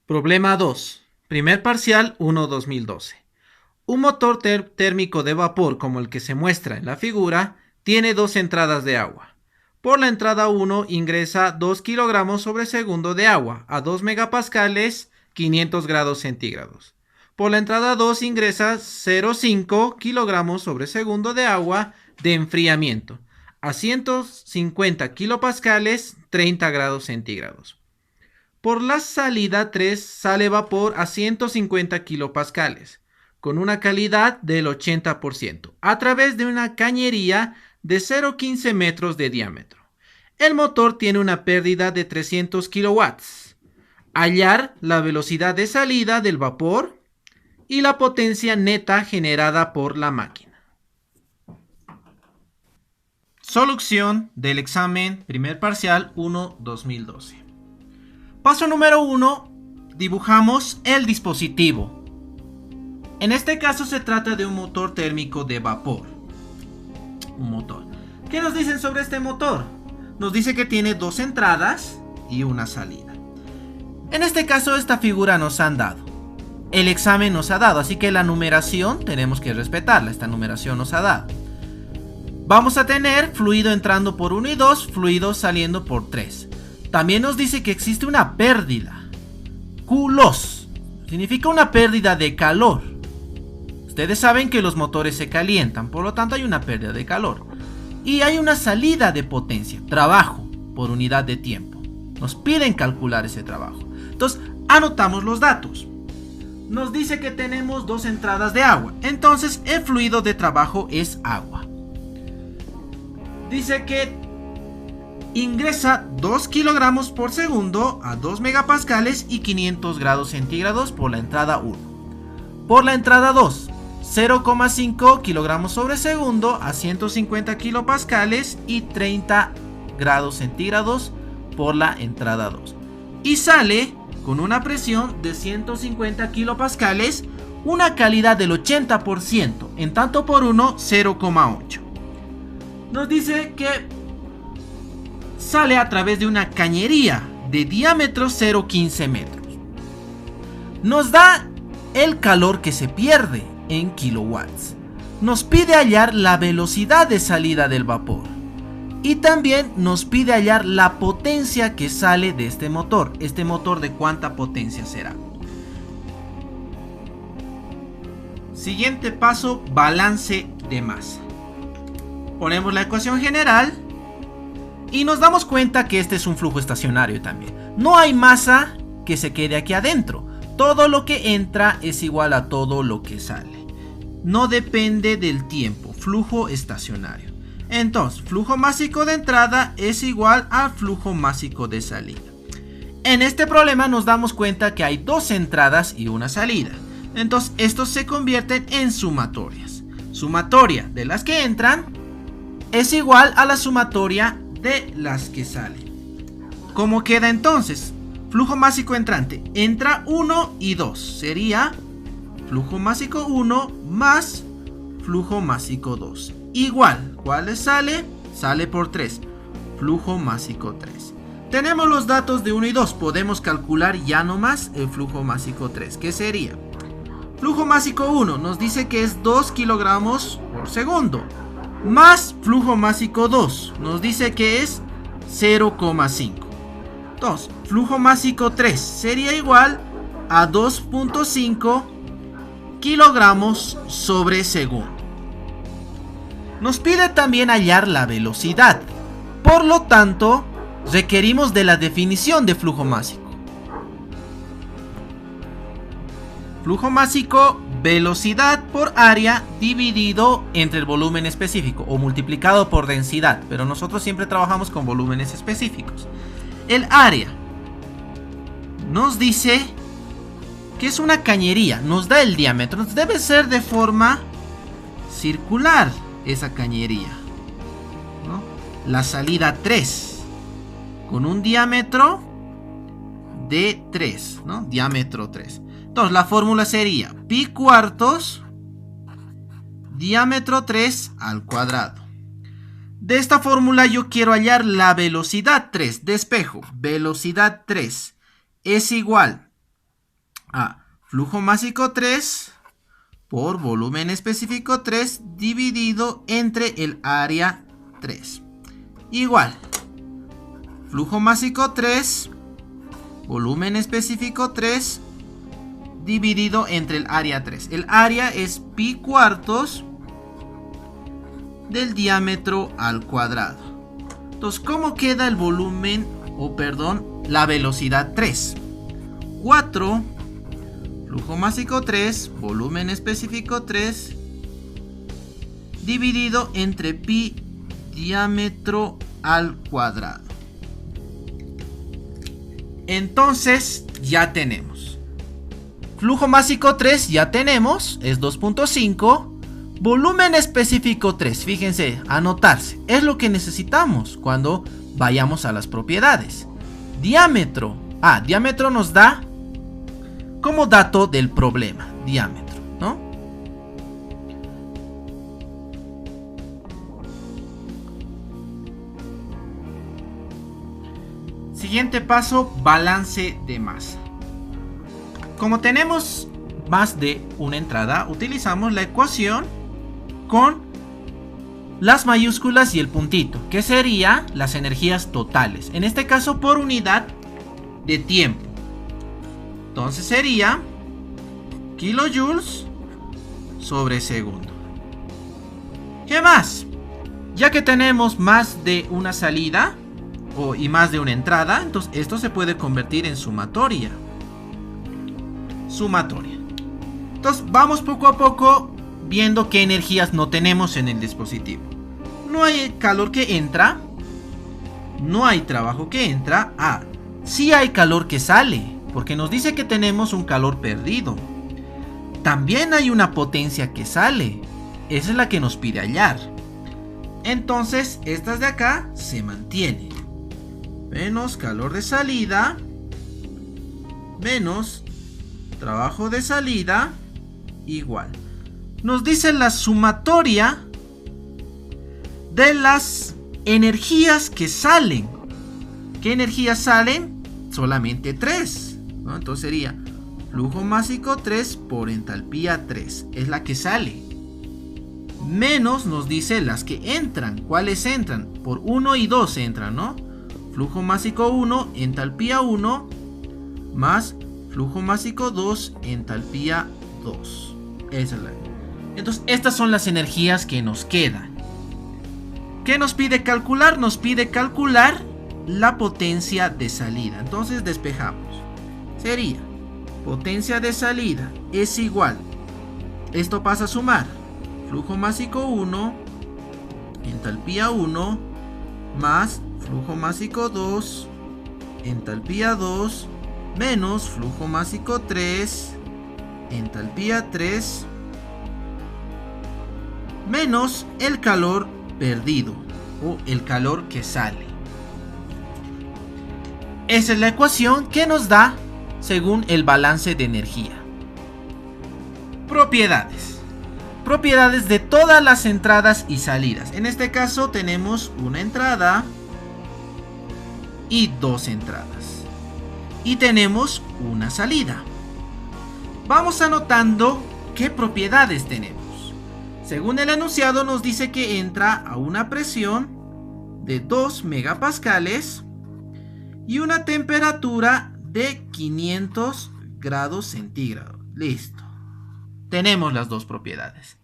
Problema 2. Primer parcial 1-2012. Un motor térmico de vapor como el que se muestra en la figura tiene dos entradas de agua. Por la entrada 1 ingresa 2 kilogramos sobre segundo de agua a 2 megapascales 500 grados centígrados. Por la entrada 2 ingresa 0,5 kilogramos sobre segundo de agua de enfriamiento a 150 kilopascales 30 grados centígrados. Por la salida 3 sale vapor a 150 kilopascales, con una calidad del 80%, a través de una cañería de 0,15 metros de diámetro. El motor tiene una pérdida de 300 kilowatts. Hallar la velocidad de salida del vapor y la potencia neta generada por la máquina. Solución del examen primer parcial 1-2012. Paso número 1. Dibujamos el dispositivo. En este caso se trata de un motor térmico de vapor. Un motor. ¿Qué nos dicen sobre este motor? Nos dice que tiene dos entradas y una salida. En este caso esta figura nos han dado. El examen nos ha dado, así que la numeración tenemos que respetarla. Esta numeración nos ha dado. Vamos a tener fluido entrando por 1 y 2, fluido saliendo por 3. También nos dice que existe una pérdida. Q-loss significa una pérdida de calor. Ustedes saben que los motores se calientan, por lo tanto hay una pérdida de calor. Y hay una salida de potencia, trabajo por unidad de tiempo. Nos piden calcular ese trabajo. Entonces, anotamos los datos. Nos dice que tenemos dos entradas de agua. Entonces, el fluido de trabajo es agua. Dice que ingresa 2 kilogramos por segundo a 2 megapascales y 500 grados centígrados por la entrada 1. Por la entrada 2, 0,5 kilogramos sobre segundo a 150 kilopascales y 30 grados centígrados por la entrada 2. Y sale con una presión de 150 kilopascales, una calidad del 80%, en tanto por 1, 0,8. Nos dice que sale a través de una cañería de diámetro 0,15 metros. Nos da el calor que se pierde en kilowatts. Nos pide hallar la velocidad de salida del vapor. Y también nos pide hallar la potencia que sale de este motor. Este motor, ¿de cuánta potencia será? Siguiente paso, balance de masa. Ponemos la ecuación general y nos damos cuenta que este es un flujo estacionario también. No hay masa que se quede aquí adentro. Todo lo que entra es igual a todo lo que sale. No depende del tiempo, flujo estacionario. Entonces, flujo másico de entrada es igual al flujo másico de salida. En este problema nos damos cuenta que hay dos entradas y una salida. Entonces, estos se convierten en sumatorias. Sumatoria de las que entran es igual a la sumatoria de las que salen. ¿Cómo queda entonces? Flujo másico entrante. Entra 1 y 2. Sería flujo másico 1 más flujo másico 2. Igual. ¿Cuál sale? Sale por 3. Flujo másico 3. Tenemos los datos de 1 y 2. Podemos calcular ya nomás el flujo másico 3. ¿Qué sería? Flujo másico 1 nos dice que es 2 kilogramos por segundo. Más flujo másico 2 nos dice que es 0,5. Entonces, flujo másico 3 sería igual a 2,5 kilogramos sobre segundo. Nos pide también hallar la velocidad. Por lo tanto, requerimos de la definición de flujo másico. Flujo másico, velocidad por área dividido entre el volumen específico o multiplicado por densidad, pero nosotros siempre trabajamos con volúmenes específicos. El área nos dice que es una cañería, nos da el diámetro, debe ser de forma circular esa cañería, ¿no? La salida 3 con un diámetro de 3, ¿no? Diámetro 3. Entonces la fórmula sería pi cuartos diámetro 3 al cuadrado. De esta fórmula yo quiero hallar la velocidad 3. Despejo. Velocidad 3 es igual a flujo másico 3 por volumen específico 3 dividido entre el área 3. Igual, flujo másico 3, volumen específico 3 dividido entre el área 3. El área es pi cuartos del diámetro al cuadrado. Entonces, ¿cómo queda el volumen, la velocidad 3? 4, flujo másico 3, volumen específico 3, dividido entre pi diámetro al cuadrado. Entonces, ya tenemos. Flujo másico 3 ya tenemos, es 2.5. Volumen específico 3, fíjense, anotarse. Es lo que necesitamos cuando vayamos a las propiedades. Diámetro. Diámetro nos da como dato del problema. Diámetro, ¿no? Siguiente paso, balance de masa. Como tenemos más de una entrada, utilizamos la ecuación con las mayúsculas y el puntito, que sería las energías totales, en este caso por unidad de tiempo. Entonces sería kilojoules sobre segundo. ¿Qué más? Ya que tenemos más de una salida y más de una entrada, entonces esto se puede convertir en sumatoria. Entonces vamos poco a poco viendo qué energías no tenemos en el dispositivo. No hay calor que entra, no hay trabajo que entra. Sí hay calor que sale, porque nos dice que tenemos un calor perdido. También hay una potencia que sale, esa es la que nos pide hallar. Entonces estas de acá se mantienen. Menos calor de salida, menos trabajo de salida, igual. Nos dice la sumatoria de las energías que salen. ¿Qué energías salen? Solamente 3, ¿no? Entonces sería flujo másico 3 por entalpía 3. Es la que sale. Menos nos dice las que entran. ¿Cuáles entran? Por 1 y 2 entran, ¿no? Flujo másico 1, entalpía 1, más flujo másico 2, entalpía 2. Esa es la. Entonces, estas son las energías que nos quedan. ¿Qué nos pide calcular? Nos pide calcular la potencia de salida. Entonces, despejamos. Sería potencia de salida es igual. Esto pasa a sumar. Flujo másico 1, entalpía 1, más flujo másico 2, entalpía 2, menos flujo másico 3, entalpía 3, menos el calor perdido o el calor que sale. Esa es la ecuación que nos da según el balance de energía. Propiedades. Propiedades de todas las entradas y salidas. En este caso tenemos una entrada y dos entradas. Y tenemos una salida. Vamos anotando qué propiedades tenemos. Según el enunciado nos dice que entra a una presión de 2 megapascales y una temperatura de 500 grados centígrados. Listo. Tenemos las dos propiedades.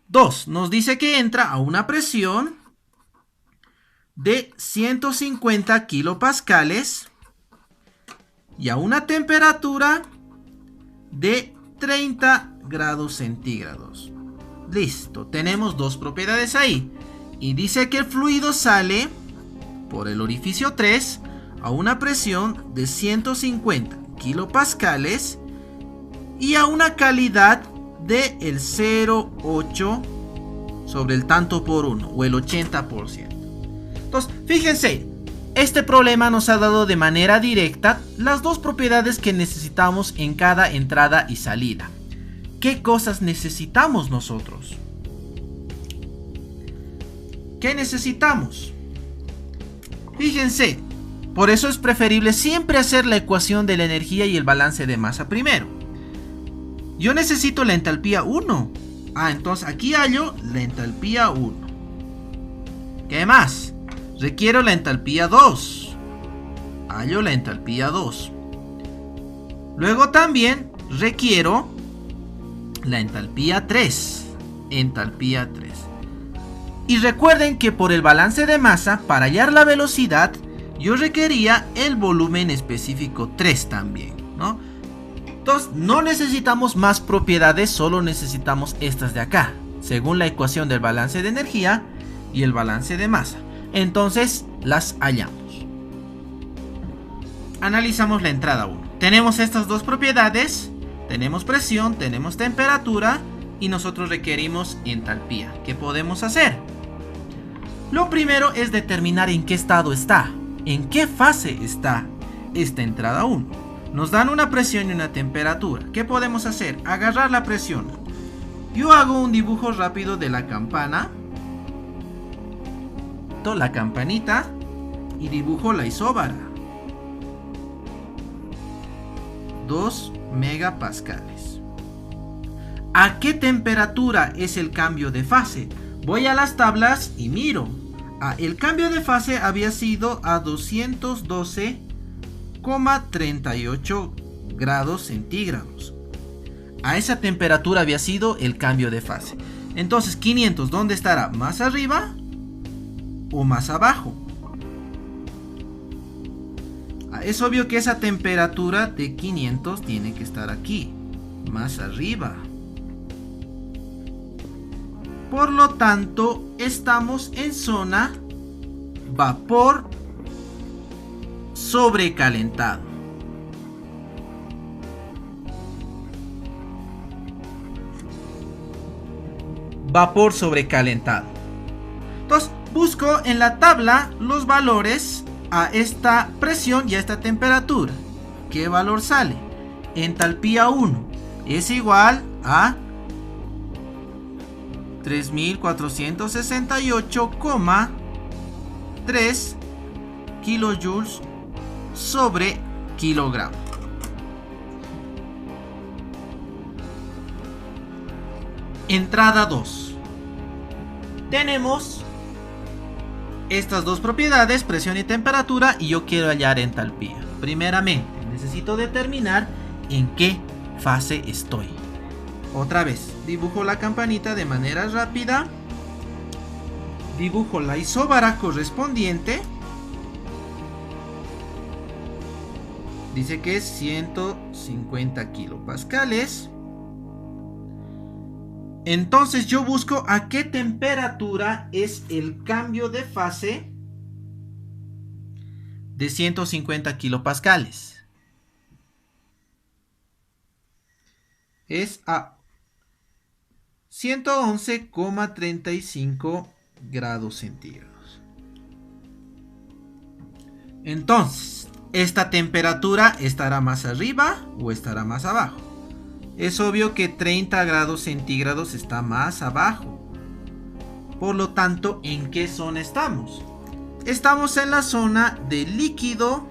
2 nos dice que entra a una presión de 150 kilopascales y a una temperatura de 30 grados centígrados. Listo, tenemos dos propiedades ahí. Y dice que el fluido sale por el orificio 3 a una presión de 150 kilopascales y a una calidad de el 0,8 sobre el tanto por 1 o el 80%. Entonces, fíjense, este problema nos ha dado de manera directa las dos propiedades que necesitamos en cada entrada y salida. ¿Qué cosas necesitamos nosotros? ¿Qué necesitamos? Fíjense, por eso es preferible siempre hacer la ecuación de la energía y el balance de masa primero. Yo necesito la entalpía 1. Entonces aquí hallo la entalpía 1. ¿Qué más? Requiero la entalpía 2. Hallo la entalpía 2. Luego también requiero la entalpía 3. Entalpía 3. Y recuerden que por el balance de masa, para hallar la velocidad, yo requería el volumen específico 3 también, ¿no? Entonces no necesitamos más propiedades, solo necesitamos estas de acá, según la ecuación del balance de energía y el balance de masa. Entonces las hallamos. Analizamos la entrada 1. Tenemos estas dos propiedades, tenemos presión, tenemos temperatura y nosotros requerimos entalpía. ¿Qué podemos hacer? Lo primero es determinar en qué estado está, en qué fase está esta entrada 1. Nos dan una presión y una temperatura. ¿Qué podemos hacer? Agarrar la presión. Yo hago un dibujo rápido de la campana, la campanita, y dibujo la isóbara. 2 megapascales. ¿A qué temperatura es el cambio de fase? Voy a las tablas y miro. El cambio de fase había sido a 212,38 grados centígrados. A esa temperatura había sido el cambio de fase. Entonces 500, ¿dónde estará? ¿Más arriba o más abajo? Es obvio que esa temperatura de 500 tiene que estar aquí, más arriba. Por lo tanto, estamos en zona vapor sobrecalentado. Vapor sobrecalentado. Entonces, busco en la tabla los valores a esta presión y a esta temperatura. ¿Qué valor sale? Entalpía 1 es igual a 3468,3 kilojoules sobre kilogramo. Entrada 2. Tenemos estas dos propiedades, presión y temperatura, y yo quiero hallar entalpía. Primeramente, necesito determinar en qué fase estoy. Otra vez, dibujo la campanita de manera rápida. Dibujo la isóbara correspondiente. Dice que es 150 kilopascales. Entonces yo busco a qué temperatura es el cambio de fase de 150 kilopascales. Es a 111,35 grados centígrados. Entonces, ¿esta temperatura estará más arriba o estará más abajo? Es obvio que 30 grados centígrados está más abajo. Por lo tanto, ¿en qué zona estamos? Estamos en la zona de líquido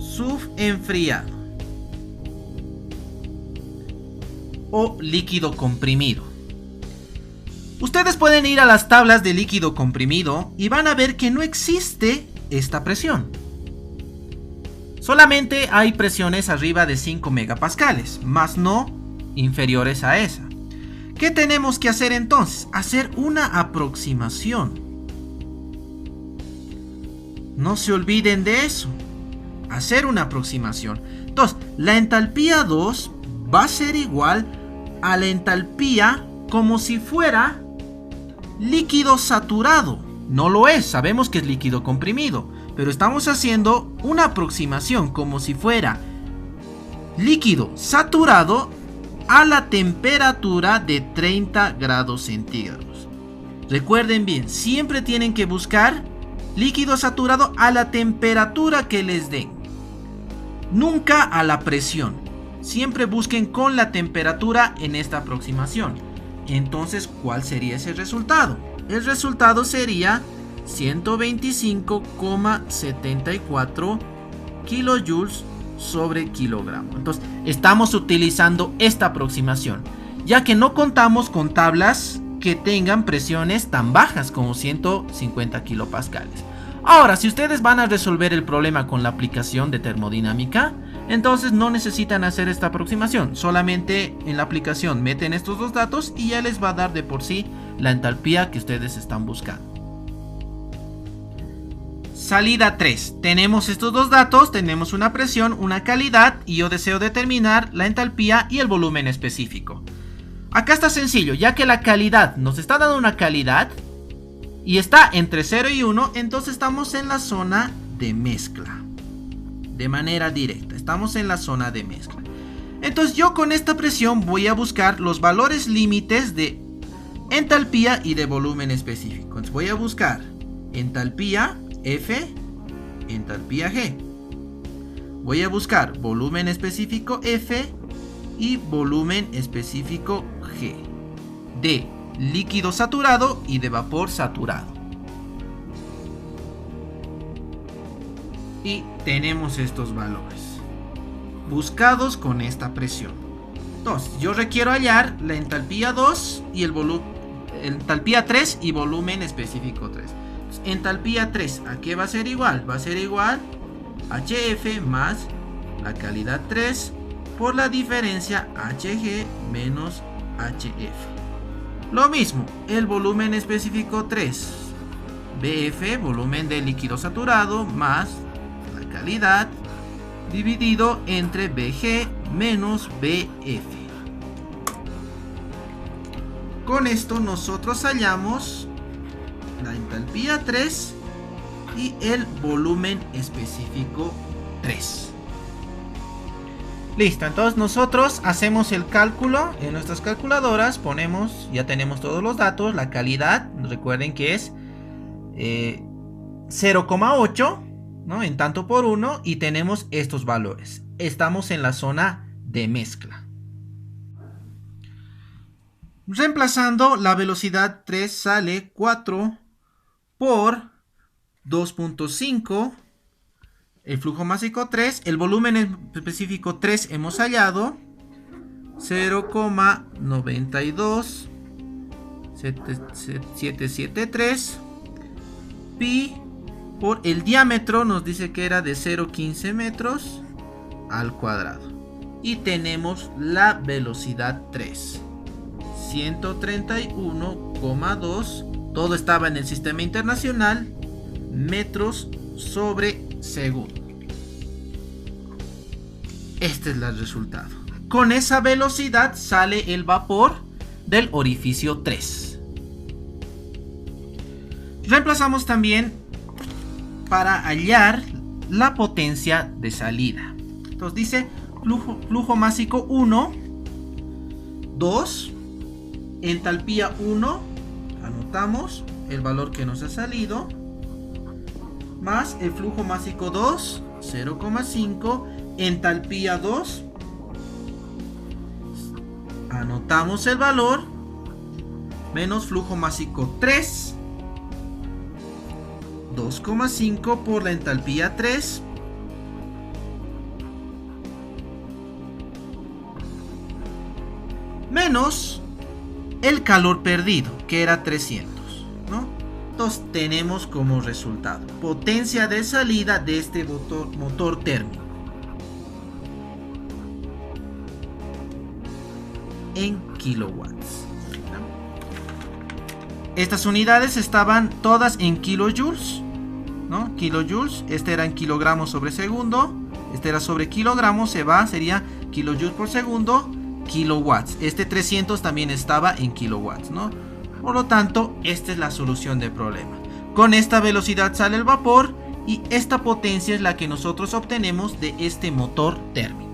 subenfriado o líquido comprimido. Ustedes pueden ir a las tablas de líquido comprimido y van a ver que no existe esta presión. Solamente hay presiones arriba de 5 megapascales, más no inferiores a esa. ¿Qué tenemos que hacer entonces? Hacer una aproximación. No se olviden de eso. Hacer una aproximación. Entonces, la entalpía 2 va a ser igual a la entalpía como si fuera líquido saturado. No lo es, sabemos que es líquido comprimido, pero estamos haciendo una aproximación como si fuera líquido saturado a la temperatura de 30 grados centígrados. Recuerden bien, siempre tienen que buscar líquido saturado a la temperatura que les den, nunca a la presión. Siempre busquen con la temperatura en esta aproximación. Entonces, ¿cuál sería ese resultado? El resultado sería 125,74 kilojoules sobre kilogramo. Entonces estamos utilizando esta aproximación, ya que no contamos con tablas que tengan presiones tan bajas como 150 kilopascales. Ahora, si ustedes van a resolver el problema con la aplicación de termodinámica, entonces no necesitan hacer esta aproximación. Solamente en la aplicación meten estos dos datos y ya les va a dar de por sí la entalpía que ustedes están buscando. Salida 3. Tenemos estos dos datos, tenemos una presión, una calidad y yo deseo determinar la entalpía y el volumen específico. Acá está sencillo, ya que la calidad nos está dando una calidad y está entre 0 y 1, entonces estamos en la zona de mezcla. De manera directa, estamos en la zona de mezcla. Entonces yo con esta presión voy a buscar los valores límites de entalpía y de volumen específico. Entonces voy a buscar entalpía F, entalpía G. Voy a buscar volumen específico F y volumen específico G. De líquido saturado y de vapor saturado. Y tenemos estos valores buscados con esta presión. Entonces yo requiero hallar la entalpía 2 y el volumen, entalpía 3 y volumen específico 3. Entonces, entalpía 3, ¿a qué va a ser igual? Va a ser igual HF más la calidad 3 por la diferencia HG menos HF. Lo mismo, el volumen específico 3, BF, volumen de líquido saturado, más la calidad, dividido entre BG menos BF. Con esto nosotros hallamos la entalpía 3 y el volumen específico 3. Listo, entonces nosotros hacemos el cálculo en nuestras calculadoras, ponemos, ya tenemos todos los datos, la calidad, recuerden que es 0,8, ¿no? En tanto por 1 y tenemos estos valores. Estamos en la zona de mezcla. Reemplazando, la velocidad 3 sale 4 por 2.5. El flujo másico 3, el volumen específico 3 hemos hallado 0,92773 pi por el diámetro, nos dice que era de 0,15 metros al cuadrado. Y tenemos la velocidad 3, 131,2, todo estaba en el sistema internacional, metros sobre segundo. Este es el resultado. Con esa velocidad sale el vapor del orificio 3. Reemplazamos también para hallar la potencia de salida. Entonces dice flujo másico 1, 2, entalpía 1, anotamos el valor que nos ha salido, más el flujo másico 2, 0,5, entalpía 2, anotamos el valor, menos flujo másico 3, 2,5 por la entalpía 3, menos el calor perdido, que era 300, ¿no? Entonces tenemos como resultado potencia de salida de este motor térmico en kilowatts. Estas unidades estaban todas en kilojoules, ¿no? Kilojoules, este era en kilogramos sobre segundo, este era sobre kilogramos, sería kilojoules por segundo, kilowatts. Este 300 también estaba en kilowatts, ¿no? Por lo tanto, esta es la solución del problema. Con esta velocidad sale el vapor y esta potencia es la que nosotros obtenemos de este motor térmico.